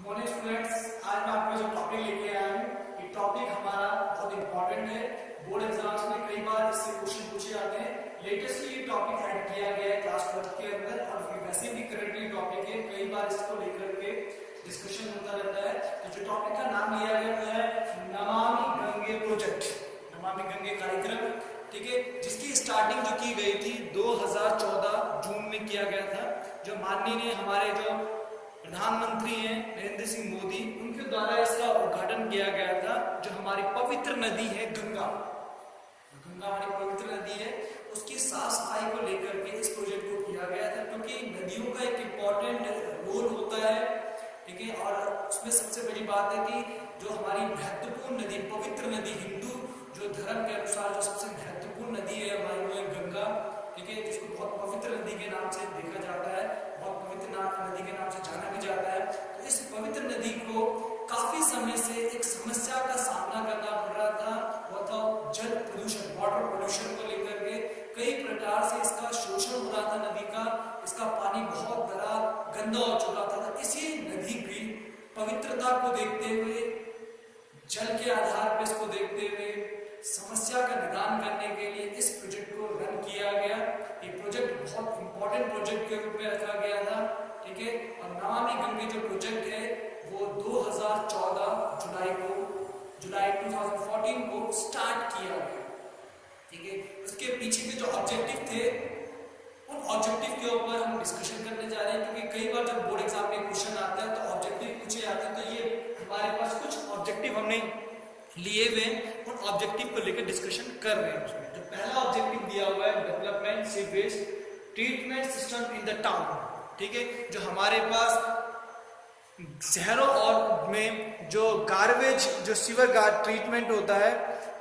Morning students, आज मैं आपको जो टॉपिक लेके आया हूँ, ये टॉपिक हमारा बहुत इंपॉर्टेंट है। बोर्ड एग्जाम्स में कई बार इससे क्वेश्चन पूछे जाते हैं। लेटेस्टली ये टॉपिक ऐड किया गया है क्लास 12 के अंदर और वैसे भी करंटली टॉपिक है, कई बार इसको लेकर के डिस्कशन होता रहता है। तो जो टॉपिक का नाम लिया गया है नमामि गंगे प्रोजेक्ट, नमामि गंगे कार्यक्रम, ठीक है, जिसकी स्टार्टिंग जो की गई थी 2014 जून में किया गया था। जो माननीय हमारे जो प्रधानमंत्री हैं नरेंद्र सिंह मोदी, उनके द्वारा इसका उद्घाटन किया गया था। जो हमारी पवित्र नदी है गंगा, हमारी पवित्र नदी है, उसकी साफ सफाई को लेकर के इस प्रोजेक्ट को किया गया था, क्योंकि नदियों का एक इम्पॉर्टेंट रोल होता है, ठीक है। और उसमें सबसे बड़ी बात है कि जो हमारी महत्वपूर्ण नदी, पवित्र नदी, हिंदू जो धर्म के अनुसार जो सबसे महत्वपूर्ण नदी है हमारी वो है गंगा, ठीक है, जिसको बहुत पवित्र नदी के नाम से देखा जाता है, बहुत पवित्र नदी के नाम से जाना भी जाता है। तो इस पवित्र नदी को काफी समय से एक समस्या का सामना करना पड़ रहा था, वो था जल प्रदूषण, वाटर पोल्यूशन को लेकर के। कई प्रकार से इसका शोषण हो रहा था नदी का, इसका पानी बहुत बड़ा गंदा हो चुका था। इसी नदी की पवित्रता को देखते हुए, जल के आधार पर इसको देखते हुए समस्या का निदान करने के लिए इस प्रोजेक्ट को रन किया गया। ये प्रोजेक्ट बहुत इंपॉर्टेंट प्रोजेक्ट के रूप में रखा गया था, ठीक है। और नमामि गंगे जो प्रोजेक्ट है वो 2014 जुलाई 2014 को स्टार्ट किया गया, ठीक है। उसके पीछे के जो ऑब्जेक्टिव थे, उन ऑब्जेक्टिव के ऊपर हम डिस्कशन करने जा रहे हैं, क्योंकि कई बार जब बोर्ड एग्जाम में क्वेश्चन आता है तो ऑब्जेक्टिव पूछे जाते हैं। तो ये हमारे पास कुछ ऑब्जेक्टिव हमने लिए हुए, उन ऑब्जेक्टिव को लेकर डिस्कशन कर रहे हैं। उसमें जो पहला ऑब्जेक्टिव दिया हुआ है development sewage treatment system in the town, ठीक है। जो हमारे पास शहरों और में जो गार्बेज, जो सीवर ट्रीटमेंट होता है,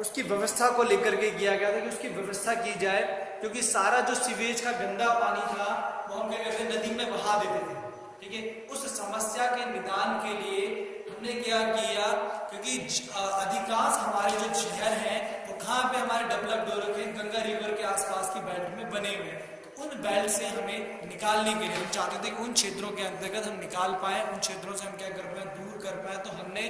उसकी व्यवस्था को लेकर के किया गया था कि उसकी व्यवस्था की जाए, क्योंकि सारा जो सीवेज का गंदा पानी था वो हम क्या कहते हैं नदी में बहा देते थे, ठीक है। उस समस्या के निदान के लिए हमने क्या किया, क्योंकि अधिकांश हमारे जो शहर हैं वो कहाँ पे हमारे डेवलप्ड हो रखे हैं, गंगा रिवर के आसपास की बेल्ट में बने हुए हैं। तो उन बेल्ट से हमें निकालने के लिए हम चाहते थे कि उन क्षेत्रों के अंतर्गत हम निकाल पाए, उन क्षेत्रों से हम क्या कर पाए, दूर कर पाए। तो हमने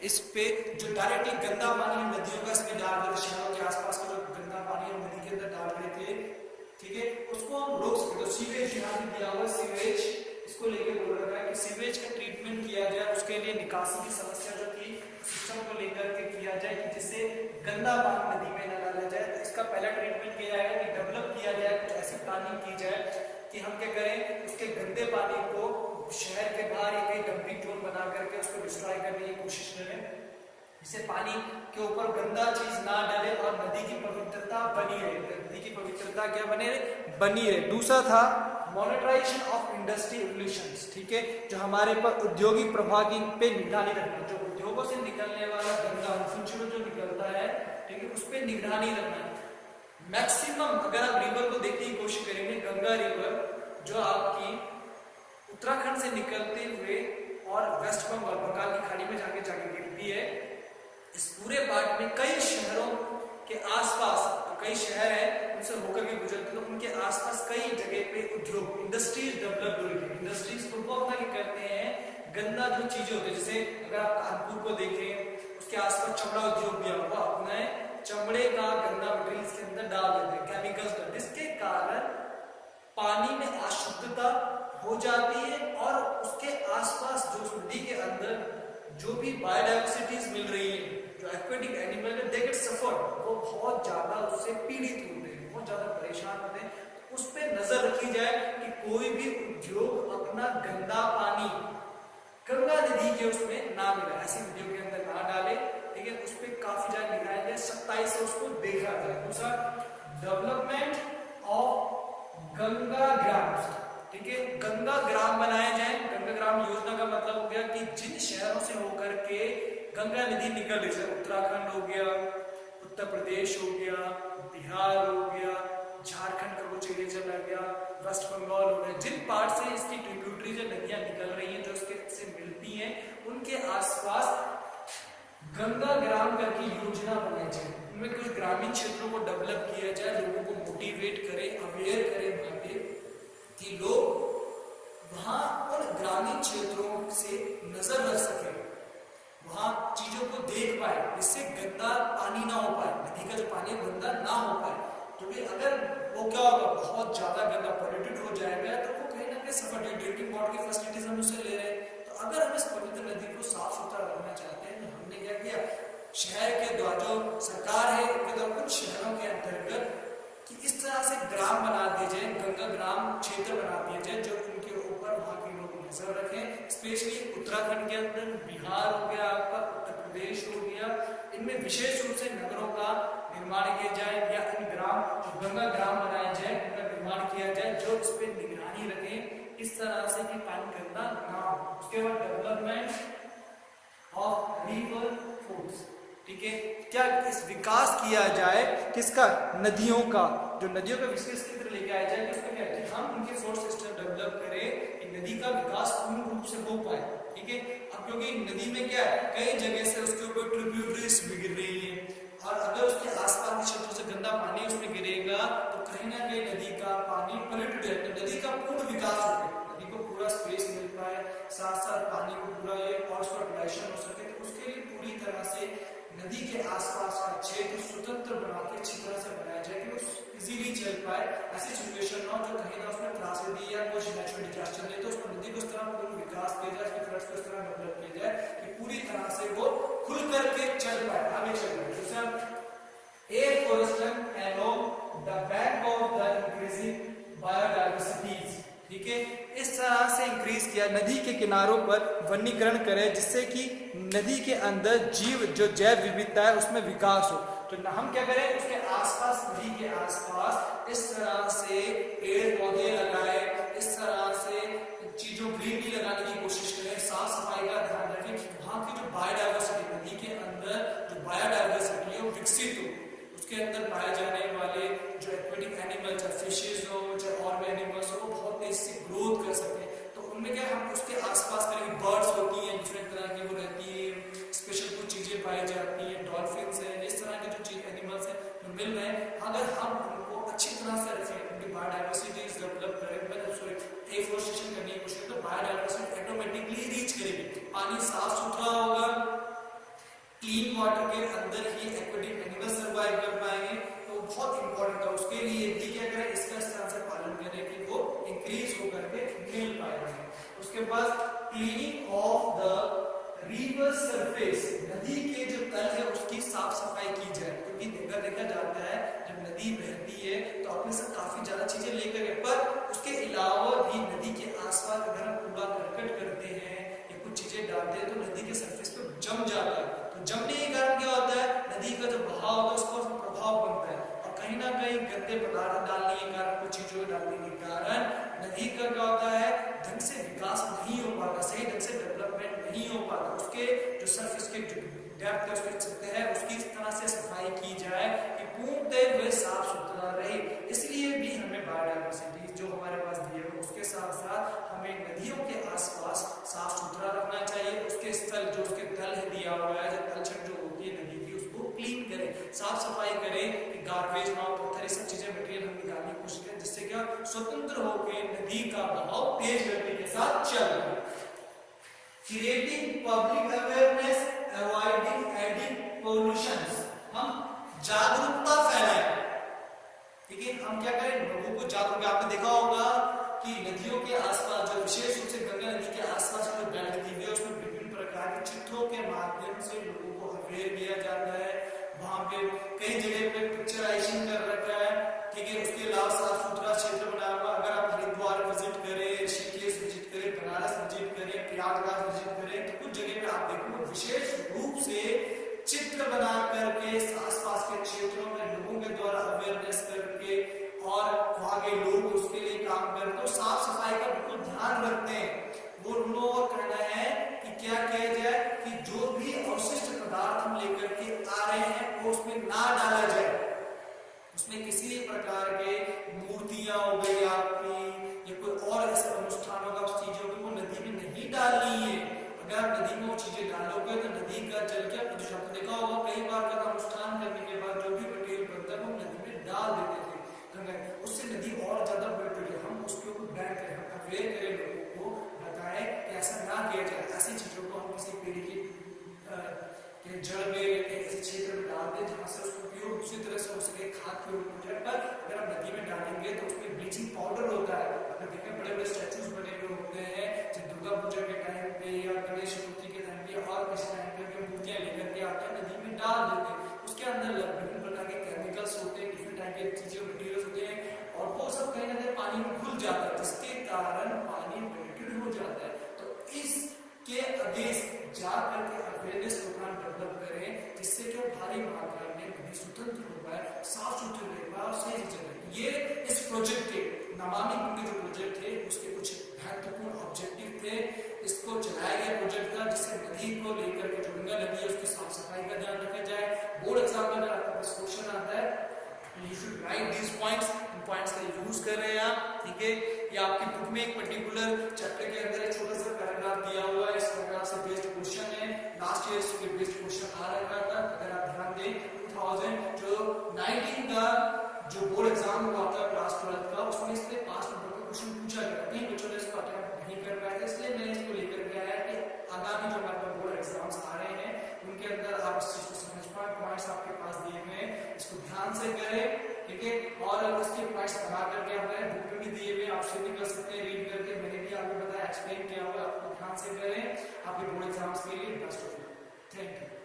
इस पे जो डायरेक्टली गंदा पानी नदियों का इसमें डाल रहे थे, शहरों के आसपास का जो गंदा पानी हम नदी के अंदर डाल रहे थे, ठीक है, उसको हम रोक सके। तो सीवेज यहाँ पे दिया हुआ सीवेज, इसको लेके बोल रहा है कि सीवेज का ट्रीटमेंट किया जाए, उसके लिए निकासी की समस्या जो थी सिस्टम को लेकर के किया जाए कि जिससे गंदा पानी नदी में न डाला जाए। तो इसका पहला ट्रीटमेंट किया जाएगा कि डेवलप किया जाए, कुछ ऐसी प्लानिंग की जाए कि हम क्या करें, उसके गंदे पानी को शहर के बाहर या कहीं डंपिंग जोन बना करके उसको डिस्ट्रॉय करने की कोशिश करें, इससे पानी के ऊपर गंदा चीज ना डाले और नदी की पवित्रता बनी रहे। नदी की पवित्रता क्या बनी रहे। दूसरा था मॉनिटराइजेशन ऑफ इंडस्ट्री एवोल्यूशंस, ठीक है, जो हमारे पर औद्योगिक प्रभाव की पे निगरानी रखना, जो उद्योगों से निकलने वाला गंदा अवशेष जो निकलता है, ठीक है, उस पर निगरानी रखना। मैक्सिमम अगर आप रिवर को देखने की कोशिश करेंगे, गंगा रिवर जो आपकी उत्तराखंड से निकलते हुए और वेस्ट बंगाल की खाड़ी में जाके गिरती है, इस पूरे पार्ट में कई शहरों के आसपास, कई शहर है उनसे होकर के गुजरते, तो उनके आसपास कई जगह पे उद्योग, इंडस्ट्रीज डेवलप हो रही है। इंडस्ट्रीज को वो अपना क्या करते हैं, गंदा जो चीजें होती है, जैसे अगर आप कानपुर को देखें, उसके आसपास चमड़ा उद्योग भी हुआ, अपना चमड़े का गंदा मटेरियल इसके अंदर डाल देते हैं, केमिकल्स, जिसके कारण पानी में अशुद्धता हो जाती है और उसके आसपास जो नदी के अंदर जो भी बायोडाइवर्सिटीज मिल रही है, जो एक्वेटिक एनिमल है, दे गेट सफर्ड, वो बहुत ज्यादा उससे पीड़ित होते हैं, बहुत ज्यादा परेशान होते हैं। तो उस पर नजर रखी जाए कि कोई भी उद्योग अपना गंदा पानी गंगा नदी के उसमें ना मिले, ऐसे उद्योग के अंदर ना डाले, ठीक है। उस पर काफी ज्यादा निगरानी जाए, सख्ताई से उसको देखा जाए। दूसरा डेवलपमेंट ऑफ गंगा ग्राम, ठीक है, गंगा ग्राम बनाए जाए। गंगा ग्राम योजना का मतलब हो गया कि जिन शहरों से होकर के गंगा नदी निकल रही है, उत्तराखंड हो गया, उत्तर प्रदेश हो गया, बिहार हो गया, झारखंड का कुछ एरिया चला गया, वेस्ट बंगाल हो गया, जिन पार्ट से इसकी ट्रिब्यूटरी जो नदियां निकल रही हैं, जो इसके से मिलती हैं, उनके आसपास गंगा ग्राम करके योजना बनाई जाए। उनमें कुछ ग्रामीण क्षेत्रों को डेवलप किया जाए, लोगों को मोटिवेट करे, अवेयर करे वहां पे कि लोग वहां उन ग्रामीण क्षेत्रों से नजर रख पानी गंदा ना हो पाए, क्योंकि अगर वो क्या होगा, बहुत ज्यादा गंदा पॉल्यूटेड हो जाएगा तो वो कहीं ना कहीं सफर, ड्रिंकिंग वाटर की फैसिलिटीज हम उससे ले रहे हैं। तो अगर हम इस पवित्र नदी को साफ सुथरा रखना चाहते हैं तो हमने क्या किया, शहर के द्वारा जो सरकार है उनके द्वारा कुछ शहरों के अंतर्गत कि इस तरह से ग्राम बना दिए जाए, गंगा ग्राम क्षेत्र बना दिए जाए जो उनके ऊपर वहाँ के लोग नजर रखें। स्पेशली उत्तराखंड के अंदर, बिहार हो गया आपका, उत्तर प्रदेश हो गया, इनमें विशेष रूप से नगरों का निर्माण किया जाए या इन ग्राम जो गंगा ग्राम बनाए जाए उनका निर्माण किया जाए जो इस पर निगरानी रखें इस तरह से कि पानी गंदा ना हो। उसके बाद डेवलपमेंट ऑफ रिवर फ्लोस, ठीक है, क्या इस विकास किया जाए किसका, नदियों का, जो नदियों का विशेष क्षेत्र लेके आया जाए, उसमें क्या है हम उनके सोर्स सिस्टम डेवलप करें कि नदी का विकास पूर्ण रूप से हो पाए, ठीक है। अब क्योंकि नदी में क्या है, कई जगह से उसके ऊपर ट्रिब्यूटरीज भी गिर रही है और अगर उसके आसपास के क्षेत्रों से गंदा पानी उसमें गिरेगा तो कहीं ना कहीं नदी का पानी पॉल्यूटेड है, तो नदी का पूर्ण विकास हो गया, नदी को पूरा स्पेस मिल पाए, साथ साथ पानी को पूरा ये और उसका प्रोटेक्शन हो सके, तो उसके लिए पूरी तरह से नदी के आसपास का क्षेत्र स्वतंत्र बना के अच्छी तरह से बनाया जाए कि वो इजीली चल पाए। ऐसी सिचुएशन ना हो जो कहीं ना उसमें त्रासदी या कुछ नेचुरल डिजास्टर नहीं, तो उसको नदी को इस तरह पूर्ण विकास किया जाए, उसके फ्लड्स को इस तरह डेवलप किया जाए कि पूरी तरह से वो खुल करके चल पाए, आगे चल पाए। दूसरा, afforestation along the bank of the increasing biodiversities, ठीक है, इस तरह से इंक्रीज किया, नदी के किनारों पर वनीकरण करे जिससे कि नदी के अंदर जीव जो जैव विविधता है उसमें विकास हो। तो हम क्या करें, उसके आसपास, नदी के आसपास इस तरह से पेड़ पौधे लगाए, इस तरह से चीजों ग्रीनरी लगाने की कोशिश करें, साफ सफाई का ध्यान रखें, वहां की जो बायोडायवर्सिटी, नदी के अंदर जो बायोडायवर्सिटी है वो विकसित हो, उसके अंदर पाए जाने वाले जो एक्वेटिक एनिमल, चाहे फिशेज हो चाहे और भी एनिमल्स हो, वो बहुत तेज से ग्रोथ कर सके। तो उनमें क्या, हम उसके आसपास करेंगे, बर्ड्स होती हैं डिफरेंट तरह की वो रहती है, स्पेशल कुछ चीजें पाई जाती हैं, डॉल्फिन्स हैं, इस तरह के जो चीज एनिमल्स हैं जो मिल रहे हैं, अगर हम उनको अच्छी तरह से रखें, उनकी बायोडायवर्सिटी डेवलप करें, एफोरेस्टेशन करने की कोशिश, तो बायोडायवर्सिटी ऑटोमेटिकली रीच करेगी, पानी साफ सुथरा होगा, क्लीन वाटर के अंदर ही एक्वेटिक एनिमल सर्वाइव कर पाएंगे, तो बहुत इंपॉर्टेंट है। उसके लिए भी क्या करें, इसका इस तरह से पालन करें कि वो इंक्रीज होकर के मिल पाएंगे। उसके बाद cleaning of the river surface, नदी के जो तल है उसकी साफ सफाई की जाए, क्योंकि देखा जाता है जब नदी बहती है तो अपने साथ काफी ज्यादा चीजें लेकर गए, पर उसके अलावा भी नदी के आसपास अगर हम कूड़ा करकट करते हैं या कुछ चीजें डालते हैं तो नदी के सरफेस पे जम जाता है, तो जमने के कारण क्या होता है, नदी का जो बहाव होता है उसका प्रभाव बनता है, और कहीं ना कहीं गंदे पदार्थ डालने के कारण, कुछ चीजों डालने के कारण नदी का क्या होता है, ढंग से विकास नहीं हो पाता, सही ढंग से डेवलपमेंट नहीं हो पाता, उसके जो सरफेस के डेप्थ है उसके सतह है उसकी इस तरह से सफाई की जाए कि पूर्णतः वे साफ सुथरा रहे। इसलिए भी हमें बायोडायवर्सिटी जो हमारे पास दी है उसके साथ साथ हमें नदियों के आसपास साफ सुथरा रखना चाहिए, उसके स्थल जो उसके तल है दिया हुआ है, जो तलछट जो होती है नदी की उसको क्लीन करें, साफ सफाई करें कि गार्बेज ना हो, पत्थर, ये सब चीजें मटेरियल हम निकालने की कोशिश करें जिससे क्या स्वतंत्र होकर नदी का बहाव तेज गति के साथ चल रहा है। Creating public awareness, avoiding adding pollutions, हम जागरूकता फैलाएं, ठीक है, हम क्या करें, लोगों को जागरूक, आपने देखा होगा कि नदियों के आसपास जो विशेष रूप से गंगा नदी के आसपास जो बेल्ट दी हुई है उसमें विभिन्न प्रकार के चित्रों के माध्यम से लोगों को अवेयर किया जाता है, वहां पे कई जगह पे पिक्चराइजेशन कर रखा है, ठीक है, उसके अलावा साफ सुथरा क्षेत्र बना हुआ, अगर आप हरिद्वार विजिट करें, ऋषिकेश विजिट करें, बनारस विजिट करें, प्रयागराज विजिट करें, तो कुछ जगह पे आप देखो विशेष रूप से चित्र बना करके आसपास के क्षेत्रों में लोगों के द्वारा अवेयरनेस करके और वहां के लोग उसके लिए काम करते, तो साफ सफाई का बिल्कुल ध्यान रखते हैं। वो उन लोगों का कहना है कि क्या किया जाए कि जो भी अवशिष्ट पदार्थ हम लेकर के आ रहे हैं वो उसमें ना डाला जाए, उसमें किसी प्रकार के मूर्तियां हो गई आपकी या कोई और ऐसे अनुष्ठान होगा, उस चीजों को नदी में नहीं डालनी है। अगर आप नदी में वो चीजें डालोगे तो नदी का जल क्या प्रदूषण, आपने देखा होगा कई बार का अनुष्ठान करने के बाद जो भी मटेरियल बनता है वो नदी में डाल देते थे, उससे नदी और ज्यादा बढ़ती है। हम उसके ऊपर बैन करें, हम अवेयर करें, लोगों को बताएं कि ऐसा ना किया जाए, ऐसी चीजों को हम किसी पेड़ के जड़ में ऐसे क्षेत्र में डाल दें जहां से उसको प्योर उसी तरह से हो सके, खाद प्योर हो जाए। पर अगर आप नदी में डालेंगे तो उसमें ब्लीचिंग पाउडर होता है। अगर देखें बड़े बड़े स्टैचूज बने हुए होते हैं, जब दुर्गा पूजा के टाइम पे या गणेश चतुर्थी के टाइम पे और किसी टाइम पे मूर्तियां लेकर के आते हैं, नदी में डाल देते हैं, उसके अंदर विभिन्न प्रकार के केमिकल्स होते हैं, डिफरेंट टाइप के चीजें मटीरियल्स होते हैं, और वो सब कहीं ना कहीं पानी में घुल जाता है, जिसके कारण पानी पोल्यूटेड हो जाता है। तो इसके अगेंस्ट जा करके अवेयरनेस प्रोग्राम डेवलप करें, जिससे कि भारी मात्रा में नदी स्वतंत्र हो पाए, साफ सुथरी रह पाए और सही जगह। ये इस प्रोजेक्ट के नमामि गंगे जो प्रोजेक्ट थे उसके कुछ महत्वपूर्ण ऑब्जेक्टिव थे। इसको चलाया गया प्रोजेक्ट था, जिससे नदी को लेकर के जो गंगा नदी है उसकी साफ सफाई का ध्यान रखा जाए। बोर्ड एग्जाम में अगर आपके पास क्वेश्चन आता है, you should write these points, in points का यूज कर रहे हैं आप, ठीक है। या आपकी बुक में एक पर्टिकुलर चैप्टर के अंदर एक छोटा सा पैराग्राफ दिया हुआ है, इस पैराग्राफ से बेस्ड क्वेश्चन है, लास्ट ईयर इसके बेस्ड क्वेश्चन आ रहा था। अगर आप ध्यान दें 2019 का जो बोर्ड एग्जाम हुआ था क्लास 12 का, उसमें इससे 5 नंबर का क्वेश्चन पूछा गया। कई बच्चों ने इसको अटेम्प्ट नहीं कर पाए थे, इसलिए मैंने इसको लेकर के आया कि आगामी जो हमारे बोर्ड एग्जाम्स आ रहे हैं उनके अंदर आप इस चीज को समझ पाए। पॉइंट्स आपके पास दिए हुए हैं, इसको ध्यान से करें, ठीक है। और उसके पॉइंट्स बना करके हमारे बुक में भी दिए हुए, आप से भी कर सकते हैं रीड करके, मैंने भी आपको बताया, एक्सप्लेन किया हुआ, आपको ध्यान से करें। आपके बोर्ड एग्जाम्स के लिए best of luck. Thank you.